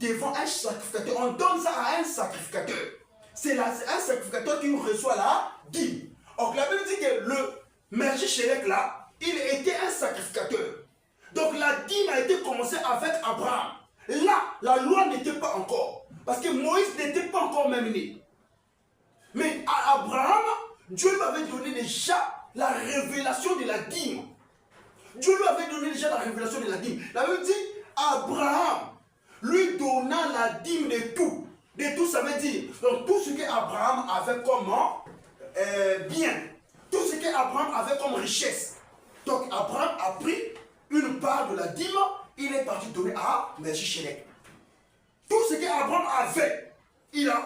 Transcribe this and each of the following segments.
devant un sacrificateur. On donne ça à un sacrificateur. C'est un sacrificateur qui reçoit la dîme. Donc la Bible dit que le Melchisedec là, il était un sacrificateur. Donc la dîme a été commencée avec Abraham. Là, la loi n'était pas encore. Parce que Moïse n'était pas encore même né. Mais à Abraham, Dieu lui avait donné déjà la révélation de la dîme. Dieu lui avait donné déjà la révélation de la dîme. La Bible dit, Abraham lui donna la dîme de tout. De tout, ça veut dire, donc tout ce qu'Abraham avait comme bien, tout ce qu'Abraham avait comme richesse. Donc Abraham a pris une part de la dîme, il est parti donner à Melchisedec. Tout ce qu'Abraham avait, il a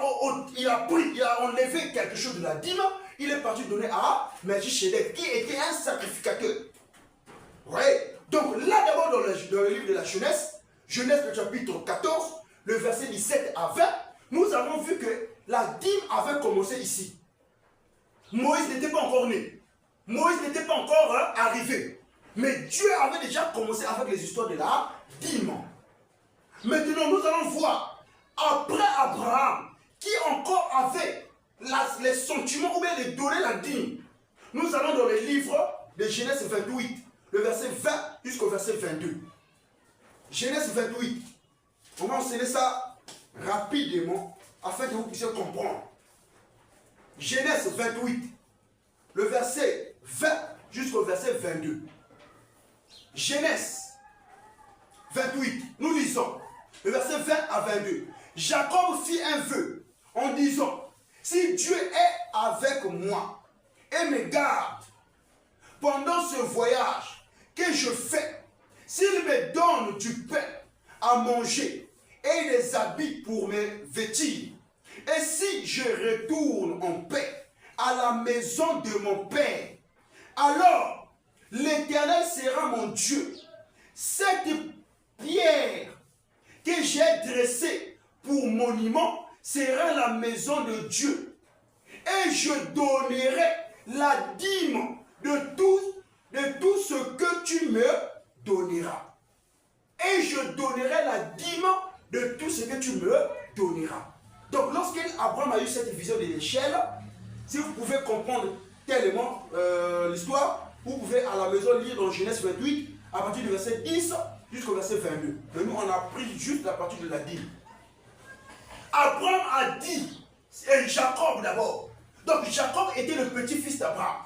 enlevé quelque chose de la dîme, il est parti donner à Melchisedec, qui était un sacrificateur. Oui. Donc là d'abord dans le livre de la Genèse, Genèse le chapitre 14, le verset 17 à 20, nous avons vu que la dîme avait commencé ici. Moïse n'était pas encore né. Moïse n'était pas encore arrivé. Mais Dieu avait déjà commencé avec les histoires de la dîme. Maintenant, nous allons voir, après Abraham, qui encore avait les sentiments ou bien les donner la dîme. Nous allons dans le livre de Genèse 28, le verset 20 jusqu'au verset 22. Genèse 28. On va enseigner ça rapidement afin que vous puissiez comprendre. Genèse 28, le verset 20 jusqu'au verset 22. Genèse 28, nous lisons le verset 20 à 22. Jacob fit un vœu en disant, si Dieu est avec moi et me garde pendant ce voyage que je fais, s'il me donne du pain à manger et des habits pour me vêtir, et si je retourne en paix à la maison de mon Père, alors l'Éternel sera mon Dieu. Cette pierre que j'ai dressée pour monument sera la maison de Dieu. Et je donnerai la dîme de tout ce que tu me donneras. Et je donnerai la dîme de tout ce que tu me donneras. Donc lorsqu'Abraham a eu cette vision de l'échelle, si vous pouvez comprendre tellement l'histoire, vous pouvez à la maison lire dans Genèse 28, à partir du verset 10 jusqu'au verset 22. Mais nous, on a pris juste la partie de la dîme. Abraham a dit, et Jacob d'abord. Donc Jacob était le petit-fils d'Abraham.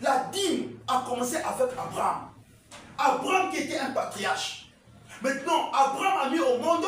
La dîme a commencé avec Abraham. Abraham qui était un patriarche. Maintenant, Abraham a mis au monde